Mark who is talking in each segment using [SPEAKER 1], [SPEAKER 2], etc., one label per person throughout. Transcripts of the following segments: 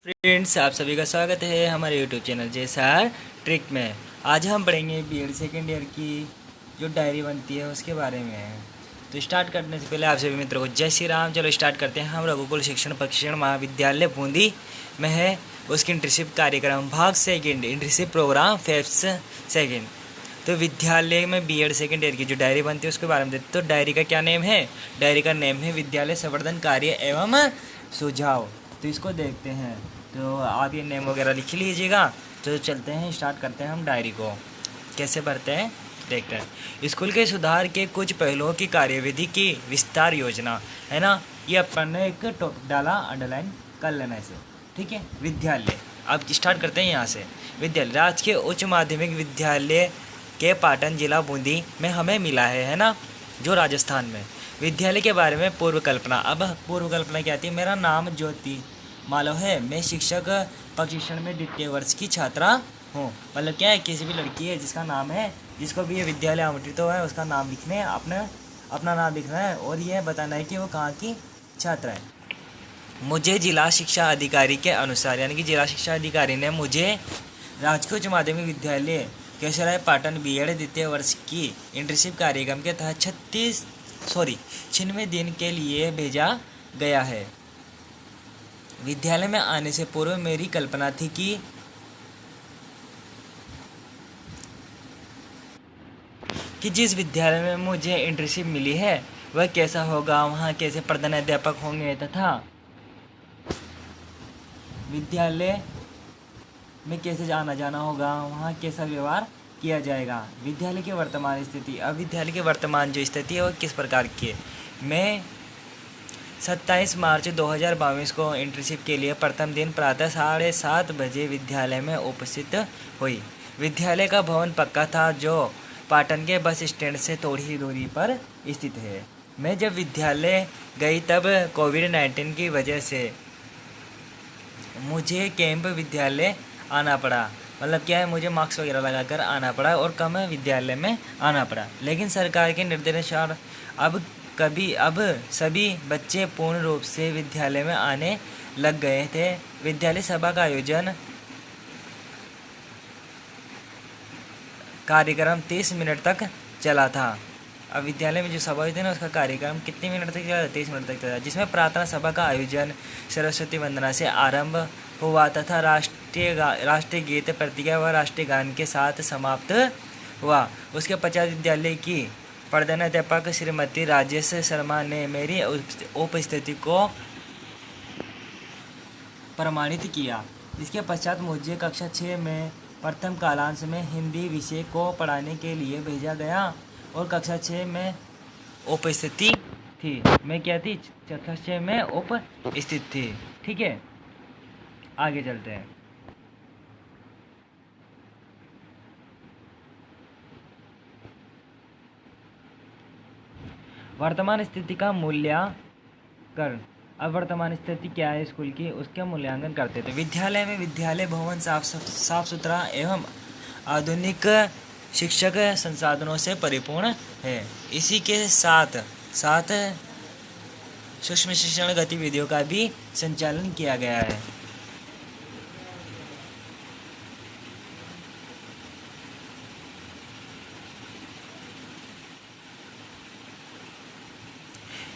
[SPEAKER 1] Friends, आप सभी का स्वागत है हमारे यूट्यूब चैनल जैसा ट्रिक में। आज हम पढ़ेंगे बीएड सेकेंड ईयर की जो डायरी बनती है उसके बारे में। तो स्टार्ट करने से पहले आप सभी मित्रों को जय श्री राम। चलो स्टार्ट करते हैं। हम रघुकुल शिक्षण प्रशिक्षण महाविद्यालय बूंदी में है उसकी इंटर्नशिप कार्यक्रम भाग सेकेंड, इंटर्नशिप प्रोग्राम फेब्स सेकेंड। तो विद्यालय में बीएड सेकेंड ईयर की जो डायरी बनती है उसके बारे में देखते। तो डायरी का क्या नेम है? डायरी का नेम है विद्यालय संवर्धन कार्य एवं सुझाव। तो इसको देखते हैं। तो आप ये नेम वगैरह लिख लीजिएगा। तो चलते हैं, स्टार्ट करते हैं हम डायरी को। कैसे भरते हैं देखते हैं। स्कूल के सुधार के कुछ पहलुओं की कार्यविधि की विस्तार योजना है ना। ये अपन ने एक टॉपिक डाला, अंडरलाइन कर लेना इसे, ठीक है। विद्यालय, अब स्टार्ट करते हैं यहाँ से। विद्यालय राजकीय उच्च माध्यमिक विद्यालय के पाटन जिला बूंदी में हमें मिला है ना, जो राजस्थान में। विद्यालय के बारे में पूर्व कल्पना। अब पूर्व कल्पना क्या थी? मेरा नाम ज्योति मालव है, मैं शिक्षक प्रशिक्षण में द्वितीय वर्ष की छात्रा हूँ। मतलब क्या है, किसी भी लड़की है जिसका नाम है, जिसको भी ये विद्यालय आमंत्रित हुआ है उसका नाम लिखना है, अपना नाम लिखना है और ये बताना है कि वो कहाँ की छात्रा है। मुझे जिला शिक्षा अधिकारी के अनुसार, यानी कि जिला शिक्षा अधिकारी ने मुझे राजकीय उच्च माध्यमिक विद्यालय केशवराय पाटन बीएड द्वितीय वर्ष की इंटर्नशिप कार्यक्रम के तहत 96 दिन के लिए भेजा गया है। विद्यालय में आने से पूर्व मेरी कल्पना थी कि जिस विद्यालय में मुझे इंटर्नशिप मिली है वह कैसा होगा, वहाँ कैसे प्रधानाध्यापक होंगे तथा विद्यालय में कैसे आना जाना होगा, वहाँ कैसा व्यवहार किया जाएगा। विद्यालय की वर्तमान स्थिति। अब विद्यालय की वर्तमान जो स्थिति है वह किस प्रकार की है। मैं 27 मार्च 2022 को इंटर्नशिप के लिए प्रथम दिन प्रातः 7:30 बजे विद्यालय में उपस्थित हुई। विद्यालय का भवन पक्का था जो पाटन के बस स्टैंड से थोड़ी ही दूरी पर स्थित है। मैं जब विद्यालय गई तब कोविड-19 की वजह से मुझे कैंप विद्यालय आना पड़ा। मतलब क्या है, मुझे मास्क वगैरह लगाकर आना पड़ा और कम विद्यालय में आना पड़ा। लेकिन सरकार के निर्देशानुसार अब सभी बच्चे पूर्ण रूप से विद्यालय में आने लग गए थे। विद्यालय सभा का आयोजन कार्यक्रम 30 मिनट तक चला था। अब विद्यालय में जो सभा हुई थी ना, उसका कार्यक्रम कितने मिनट तक चला? 30 मिनट तक चला, जिसमें प्रार्थना सभा का आयोजन सरस्वती वंदना से आरंभ हुआ तथा राष्ट्रीय गीत, प्रतिज्ञा व राष्ट्रीय गान के साथ समाप्त हुआ। उसके पश्चात विद्यालय की प्रधानाध्यापक श्रीमती राजेश शर्मा ने मेरी उपस्थिति को प्रमाणित किया। इसके पश्चात मुझे कक्षा 6 में प्रथम कालांश में हिंदी विषय को पढ़ाने के लिए भेजा गया और कक्षा 6 में उपस्थिति थी। मैं क्या थी? कक्षा 6 में उपस्थित थी, ठीक है। आगे चलते हैं। वर्तमान स्थिति का मूल्यांकन। अब वर्तमान स्थिति क्या है स्कूल की, उसका मूल्यांकन करते थे। विद्यालय में विद्यालय भवन साफ सुथरा एवं आधुनिक शिक्षक संसाधनों से परिपूर्ण है। इसी के साथ साथ सूक्ष्म शिक्षण गतिविधियों का भी संचालन किया गया है।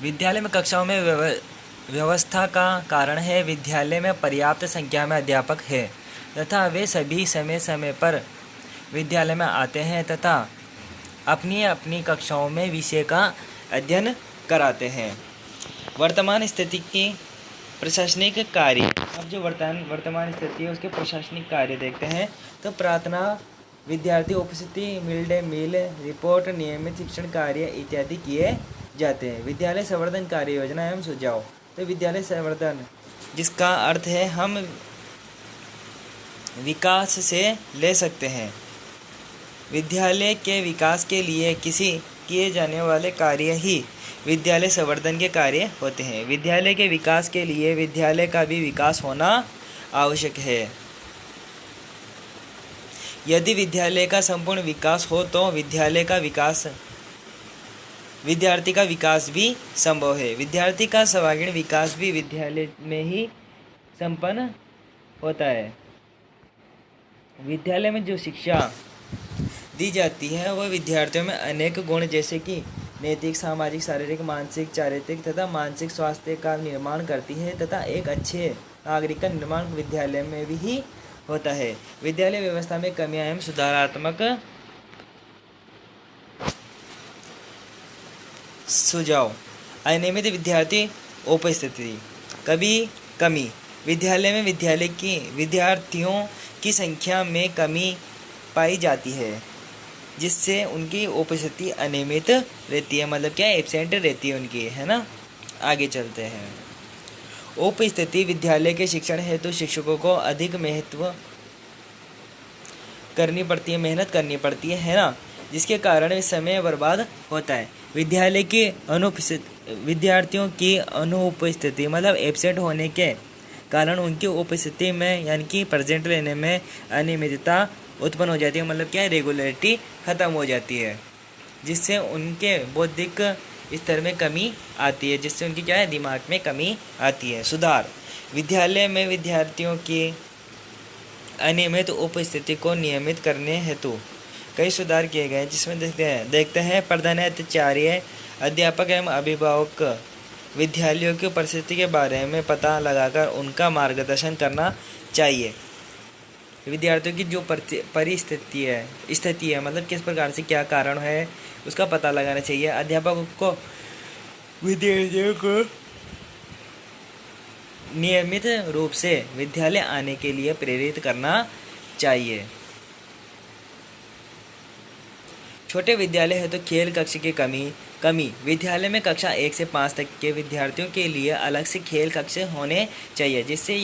[SPEAKER 1] विद्यालय में कक्षाओं में व्यवस्था का कारण है विद्यालय में पर्याप्त संख्या में अध्यापक है तथा वे सभी समय समय पर विद्यालय में आते हैं तथा अपनी अपनी कक्षाओं में विषय का अध्ययन कराते हैं। वर्तमान स्थिति की प्रशासनिक कार्य। अब जो वर्तमान स्थिति है उसके प्रशासनिक कार्य देखते हैं। तो प्रार्थना, विद्यार्थी उपस्थिति, मिड डे मील रिपोर्ट, नियमित शिक्षण कार्य इत्यादि किए जाते हैं। विद्यालय संवर्धन कार्य योजना एवं सुझाव। तो विद्यालय संवर्धन जिसका अर्थ है हम विकास से ले सकते हैं। विद्यालय के विकास के लिए किए जाने वाले कार्य ही विद्यालय संवर्धन के कार्य होते हैं। विद्यालय के विकास के लिए विद्यालय का भी विकास होना आवश्यक है। यदि विद्यालय का संपूर्ण विकास हो तो विद्यार्थी का विकास भी संभव है। विद्यार्थी का सर्वांगीण विकास भी विद्यालय में ही संपन्न होता है। विद्यालय में जो शिक्षा दी जाती है वह विद्यार्थियों में अनेक गुण जैसे कि नैतिक, सामाजिक, शारीरिक, मानसिक, चारित्रिक तथा मानसिक स्वास्थ्य का निर्माण करती है तथा एक अच्छे नागरिक का निर्माण विद्यालय में भी ही होता है। विद्यालय व्यवस्था में कमियां एवं सुधारात्मक सुझाव। अनियमित विद्यार्थी उपस्थिति। कमी। विद्यालय में विद्यार्थियों की संख्या में कमी पाई जाती है जिससे उनकी उपस्थिति अनियमित रहती है, मतलब क्या एब्सेंट रहती है उनकी, है ना। आगे चलते हैं। उपस्थिति विद्यालय के शिक्षण हेतु शिक्षकों को अधिक मेहनत करनी पड़ती है ना, जिसके कारण समय बर्बाद होता है। विद्यार्थियों की अनुपस्थिति मतलब एब्सेंट होने के कारण उनकी उपस्थिति में यानी कि प्रेजेंट रहने में अनियमितता उत्पन्न हो जाती है, मतलब क्या रेगुलरिटी ख़त्म हो जाती है, जिससे उनके बौद्धिक स्तर में कमी आती है, जिससे उनकी क्या है दिमाग में कमी आती है। सुधार। विद्यालय में विद्यार्थियों की अनियमित उपस्थिति को नियमित करने हेतु कई सुधार किए गए, जिसमें देखते हैं प्रधानाचार्य, अध्यापक एवं अभिभावक विद्यालयों की परिस्थिति के बारे में पता लगाकर उनका मार्गदर्शन करना चाहिए। विद्यार्थियों की जो परिस्थिति है मतलब किस प्रकार से क्या कारण है उसका पता लगाना चाहिए। अध्यापकों को विद्यार्थियों को नियमित रूप से विद्यालय आने के लिए प्रेरित करना चाहिए। छोटे विद्यालय है तो खेल कक्ष की कमी। विद्यालय में कक्षा 1 से 5 तक के विद्यार्थियों के लिए अलग से खेल कक्ष होने चाहिए, जिससे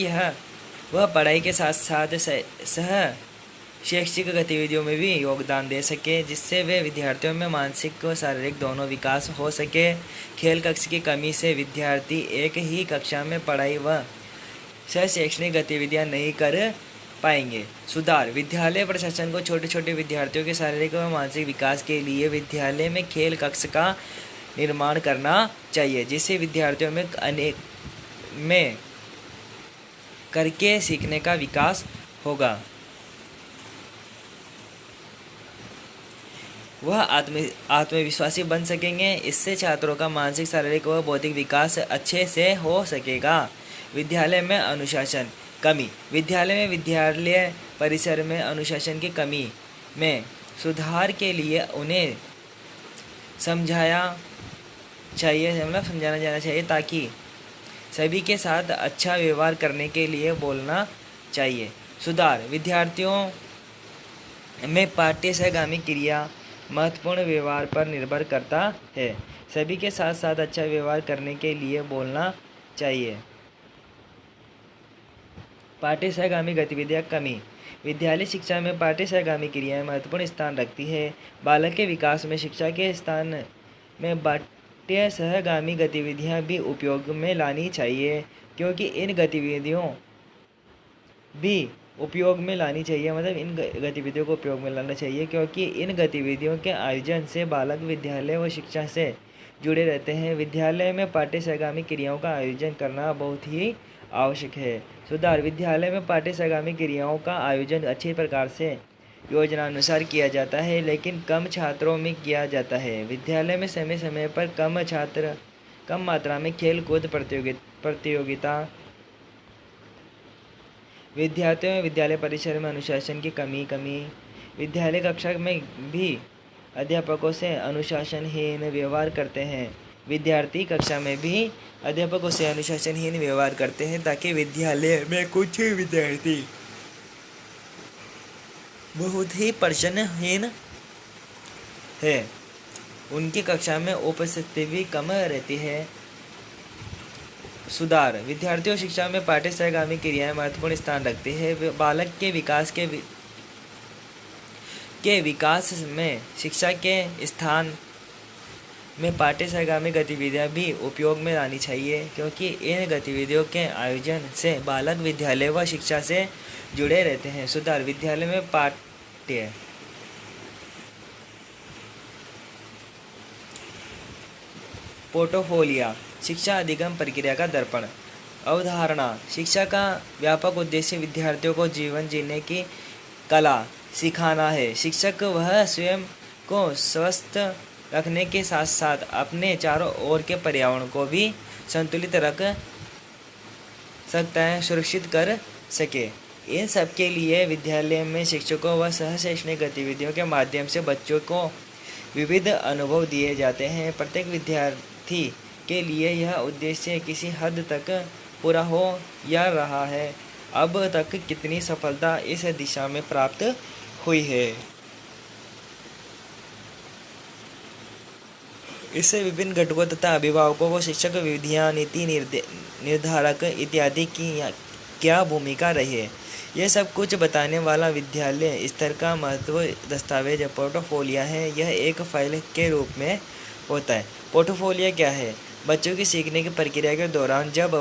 [SPEAKER 1] वह पढ़ाई के साथ साथ सह शैक्षिक गतिविधियों में भी योगदान दे सके, जिससे वे विद्यार्थियों में मानसिक व शारीरिक दोनों विकास हो सके। खेल कक्ष की कमी से विद्यार्थी एक ही कक्षा में पढ़ाई व सह शैक्षणिक गतिविधियां नहीं कर पाएंगे। सुधार। विद्यालय प्रशासन को छोटे छोटे विद्यार्थियों के शारीरिक व मानसिक विकास के लिए विद्यालय में खेल कक्ष का निर्माण करना चाहिए, जिससे विद्यार्थियों में करके सीखने का विकास होगा। वह आत्मविश्वासी बन सकेंगे। इससे छात्रों का मानसिक, शारीरिक व बौद्धिक विकास अच्छे से हो सकेगा। विद्यालय में अनुशासन कमी। विद्यालय परिसर में अनुशासन की कमी में सुधार के लिए उन्हें समझाना जाना चाहिए, ताकि सभी के साथ अच्छा व्यवहार करने के लिए बोलना चाहिए। सुधार। विद्यार्थियों में पाठ्य सहगामी क्रिया महत्वपूर्ण व्यवहार पर निर्भर करता है। सभी के साथ साथ अच्छा व्यवहार करने के लिए बोलना चाहिए। पाठ्य सहगामी गतिविधियाँ कमी। विद्यालय शिक्षा में पाठ्य सहगामी क्रियाएं महत्वपूर्ण स्थान रखती है। बालक के विकास में शिक्षा के स्थान में पाठ्य सहगामी गतिविधियां भी उपयोग में लानी चाहिए, क्योंकि इन गतिविधियों को उपयोग में लाना चाहिए क्योंकि इन गतिविधियों के आयोजन से बालक विद्यालय व शिक्षा से जुड़े रहते हैं। विद्यालय में पाठ्य सहगामी क्रियाओं का आयोजन करना बहुत ही आवश्यक है। सुधार। विद्यालय में पाठ्य सहगामी क्रियाओं का आयोजन अच्छी प्रकार से योजनानुसार किया जाता है, लेकिन कम छात्रों में किया जाता है। विद्यालय में समय समय पर कम मात्रा में खेल कूद प्रतियोगिता। विद्यार्थियों में विद्यालय परिसर में अनुशासन की कमी। विद्यालय कक्षा में भी अध्यापकों से अनुशासनहीन व्यवहार करते हैं। विद्यार्थी कक्षा में भी अध्यापकों से अनुशासनहीन व्यवहार करते हैं, ताकि विद्यालय में कुछ विद्यार्थी बहुत ही प्रश्नहीन है, उनकी कक्षा में उपस्थिति भी कम रहती है। सुधार। विद्यार्थियों शिक्षा में पाठ्य सहगामी क्रियाएं महत्वपूर्ण स्थान रखती है। बालक के विकास में शिक्षा के स्थान में पाठ्य सहगामी गतिविधियां भी उपयोग में लानी चाहिए, क्योंकि इन गतिविधियों के आयोजन से बालक विद्यालय व शिक्षा से जुड़े रहते हैं। सुधार। विद्यालय में पाठ्य पोर्टफोलियो शिक्षा अधिगम प्रक्रिया का दर्पण। अवधारणा। शिक्षा का व्यापक उद्देश्य विद्यार्थियों को जीवन जीने की कला सिखाना है। शिक्षक वह स्वयं को स्वस्थ रखने के साथ साथ अपने चारों ओर के पर्यावरण को भी संतुलित रख सकता है, सुरक्षित कर सके। इन सब के लिए विद्यालय में शिक्षकों व सह शैक्षणिक गतिविधियों के माध्यम से बच्चों को विविध अनुभव दिए जाते हैं। प्रत्येक विद्यार्थी के लिए यह उद्देश्य किसी हद तक पूरा हो या रहा है। अब तक कितनी सफलता इस दिशा में प्राप्त हुई है, इससे विभिन्न घटकों तथा अभिभावकों को शिक्षक, विधियाँ, नीति निर्धारक इत्यादि की क्या भूमिका रही है, यह सब कुछ बताने वाला विद्यालय स्तर का महत्व दस्तावेज पोर्टफोलियो है। यह एक फाइल के रूप में होता है। पोर्टफोलियो क्या है? बच्चों की सीखने की प्रक्रिया के दौरान जब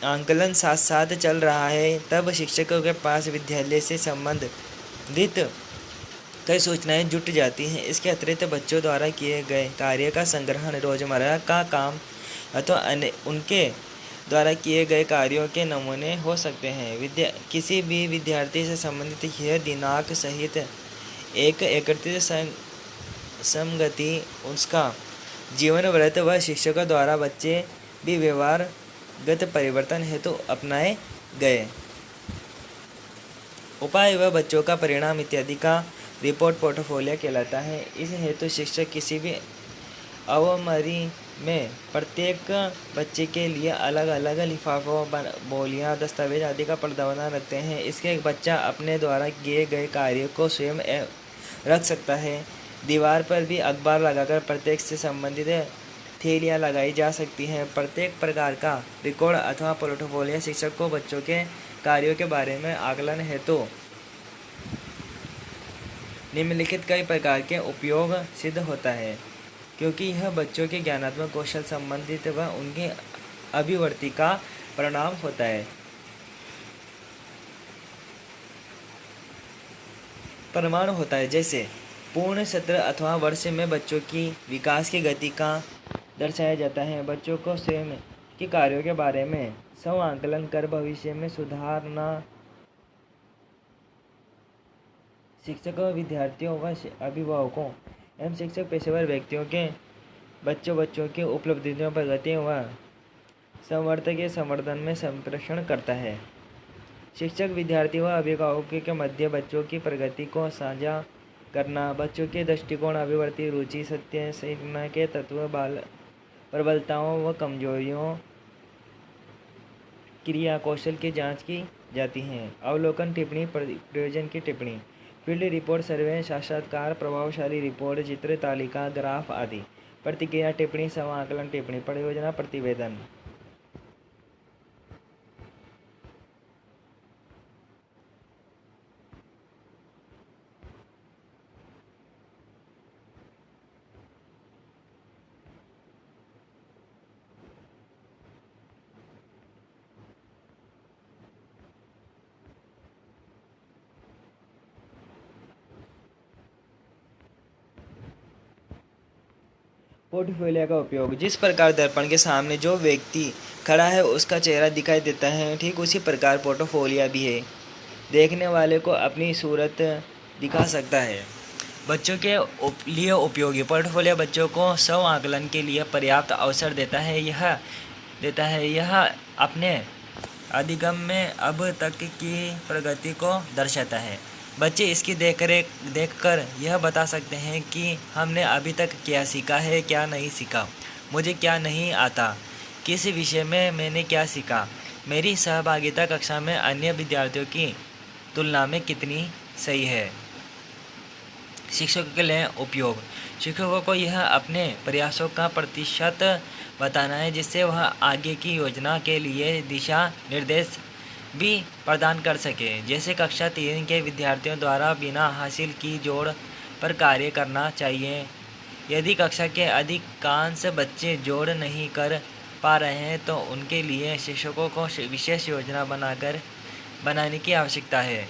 [SPEAKER 1] आंकलन साथ साथ चल रहा है, तब शिक्षकों के पास विद्यालय से संबंधित कई सूचनाएं जुट जाती हैं। इसके अतिरिक्त बच्चों द्वारा किए गए कार्य का संग्रहण, रोजमर्रा का काम अथवा उनके द्वारा किए गए कार्यों के नमूने हो सकते हैं। किसी भी विद्यार्थी से संबंधित यह दिनांक सहित एक एकत्रित संगति उसका जीवन व्रत व शिक्षकों द्वारा बच्चे भी व्यवहारगत परिवर्तन हेतु अपनाए गए उपाय व बच्चों का परिणाम इत्यादि का रिपोर्ट पोर्टफोलियो कहलाता है। इस हेतु शिक्षक किसी भी अवमरी में प्रत्येक बच्चे के लिए अलग अलग लिफाफों, बोलियां, दस्तावेज आदि का प्रावधान रखते हैं। इसके बच्चा अपने द्वारा किए गए कार्य को स्वयं रख सकता है। दीवार पर भी अखबार लगाकर प्रत्येक से संबंधित थैलियाँ लगाई जा सकती हैं। प्रत्येक प्रकार का रिकॉर्ड अथवा पोर्टफोलियो शिक्षक को बच्चों के कार्यों के बारे में आकलन हेतु निम्नलिखित कई प्रकार के उपयोग सिद्ध होता है, क्योंकि यह बच्चों के ज्ञानात्मक कौशल संबंधित व उनके अभिवृद्धि का परिणाम होता है। प्रमाण होता है, जैसे पूर्ण सत्र अथवा वर्ष में बच्चों की विकास की गति का दर्शाया जाता है। बच्चों को स्वयं के कार्यों के बारे में स्व-आकलन कर भविष्य में सुधारना शिक्षकों, विद्यार्थियों व अभिभावकों एवं शिक्षक पेशेवर व्यक्तियों के बच्चों की उपलब्धियों, प्रगति व संवर्धन के संवर्धन में संप्रेषण करता है। शिक्षक, विद्यार्थी व अभिभावकों के मध्य बच्चों की प्रगति को साझा करना, बच्चों के दृष्टिकोण, अभिवृत्ति, रुचि, सत्य, सीखने के तत्व, प्रबलताओं व कमजोरियों, क्रिया कौशल की जांच की जाती है। अवलोकन, टिप्पणी, प्रयोजन की टिप्पणी, फील्ड रिपोर्ट, सर्वे, साक्षात्कार, प्रभावशाली रिपोर्ट, चित्र, तालिका, ग्राफ आदि। प्रतिक्रिया टिप्पणी, स्व-आकलन टिप्पणी, परियोजना प्रतिवेदन। पोर्टफोलियो का उपयोग। जिस प्रकार दर्पण के सामने जो व्यक्ति खड़ा है उसका चेहरा दिखाई देता है, ठीक उसी प्रकार पोर्टफोलियो भी है, देखने वाले को अपनी सूरत दिखा सकता है। बच्चों के लिए उपयोगी। पोर्टफोलियो बच्चों को स्व आकलन के लिए पर्याप्त अवसर देता है। यह अपने अधिगम में अब तक की प्रगति को दर्शाता है। बच्चे इसकी देखकर यह बता सकते हैं कि हमने अभी तक क्या सीखा है, क्या नहीं सीखा, मुझे क्या नहीं आता, किस विषय में मैंने क्या सीखा, मेरी सहभागिता कक्षा में अन्य विद्यार्थियों की तुलना में कितनी सही है। शिक्षकों के लिए उपयोग। शिक्षकों को यह अपने प्रयासों का प्रतिशत बताना है, जिससे वह आगे की योजना के लिए दिशा निर्देश भी प्रदान कर सके। जैसे कक्षा 3 के विद्यार्थियों द्वारा बिना हासिल की जोड़ पर कार्य करना चाहिए। यदि कक्षा के अधिकांश बच्चे जोड़ नहीं कर पा रहे हैं तो उनके लिए शिक्षकों को विशेष योजना बनाने की आवश्यकता है।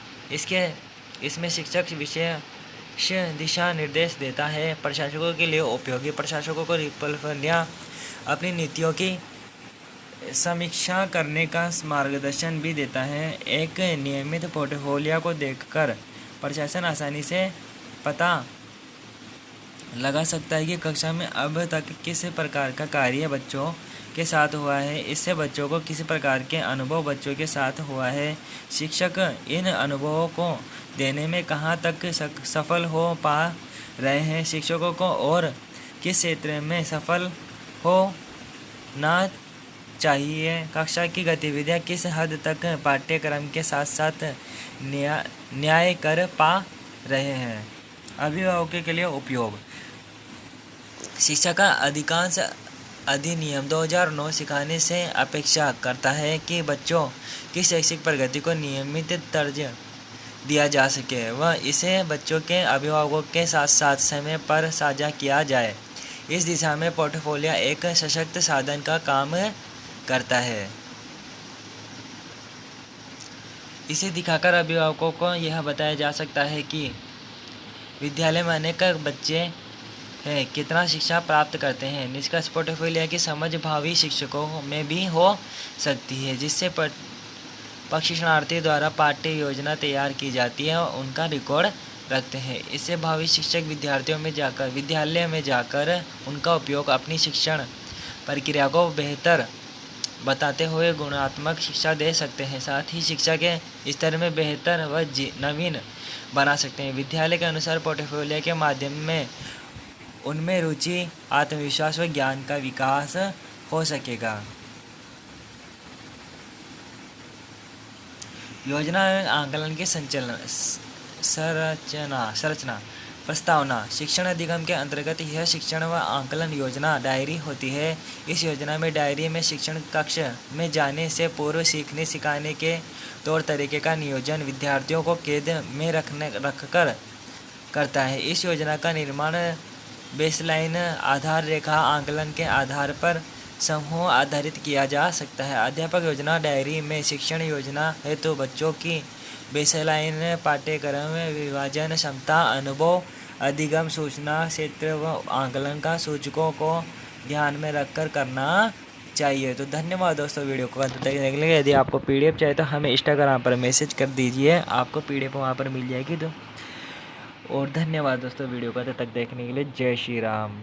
[SPEAKER 1] इसमें शिक्षक विशेष दिशा निर्देश देता है। प्रशासकों के लिए उपयोगी। प्रशासकों को पोर्टफोलियो अपनी नीतियों की समीक्षा करने का मार्गदर्शन भी देता है। एक नियमित पोर्टफोलियो को देखकर प्रशासन आसानी से पता लगा सकता है कि कक्षा में अब तक किस प्रकार का कार्य बच्चों के साथ हुआ है, इससे बच्चों को किस प्रकार के अनुभव बच्चों के साथ हुआ है, शिक्षक इन अनुभवों को देने में कहाँ तक सफल हो पा रहे हैं, शिक्षकों को और किस क्षेत्र में सफल होना चाहिए, कक्षा की गतिविधियाँ किस हद तक पाठ्यक्रम के साथ साथ न्याय कर पा रहे हैं। अभिभावकों के लिए उपयोग। शिक्षा का अधिकांश अधिनियम 2009 सिखाने से अपेक्षा करता है कि बच्चों की शैक्षिक प्रगति को नियमित दर्जा दिया जा सके व इसे बच्चों के अभिभावकों के साथ साथ समय पर साझा किया जाए। इस दिशा में पोर्टफोलियो एक सशक्त साधन का काम करता है। इसे दिखाकर अभिभावकों को यह बताया जा सकता है कि विद्यालय में अनेक बच्चे हैं कितना शिक्षा प्राप्त करते हैं। निष्कर्ष पोर्टफोलियो की समझ भावी शिक्षकों में भी हो सकती है, जिससे प्रशिक्षणार्थी द्वारा पाठ्य योजना तैयार की जाती है और उनका रिकॉर्ड रखते हैं। इससे भावी शिक्षक विद्यालय में जाकर उनका उपयोग अपनी शिक्षण प्रक्रिया को बेहतर बताते हुए गुणात्मक शिक्षा दे सकते हैं, साथ ही शिक्षा के स्तर में बेहतर व नवीन बना सकते हैं। विद्यालय के अनुसार पोर्टफोलियो के माध्यम में उनमें रुचि, आत्मविश्वास व ज्ञान का विकास हो सकेगा। योजना एवं आकलन की संरचना प्रस्तावना। शिक्षण अधिगम के अंतर्गत यह शिक्षण व आकलन योजना डायरी होती है। इस योजना में डायरी में शिक्षण कक्ष में जाने से पूर्व सीखने सिखाने के तौर तरीके का नियोजन विद्यार्थियों को कैद में रखकर करता है। इस योजना का निर्माण बेसलाइन आधार रेखा आकलन के आधार पर समूह आधारित किया जा सकता है। अध्यापक योजना डायरी में शिक्षण योजना हेतु तो बच्चों की बेसलाइन पाठ्यक्रम विभाजन क्षमता अनुभव अधिगम सूचना क्षेत्र व आकलन का सूचकों को ध्यान में रखकर करना चाहिए। तो धन्यवाद दोस्तों, वीडियो को अंत तक देखने के लिए। यदि आपको पीडीएफ चाहिए तो हमें इंस्टाग्राम पर मैसेज कर दीजिए, आपको पीडीएफ वहाँ पर मिल जाएगी। तो और धन्यवाद दोस्तों, वीडियो को अंत तक देखने के लिए। जय श्री राम।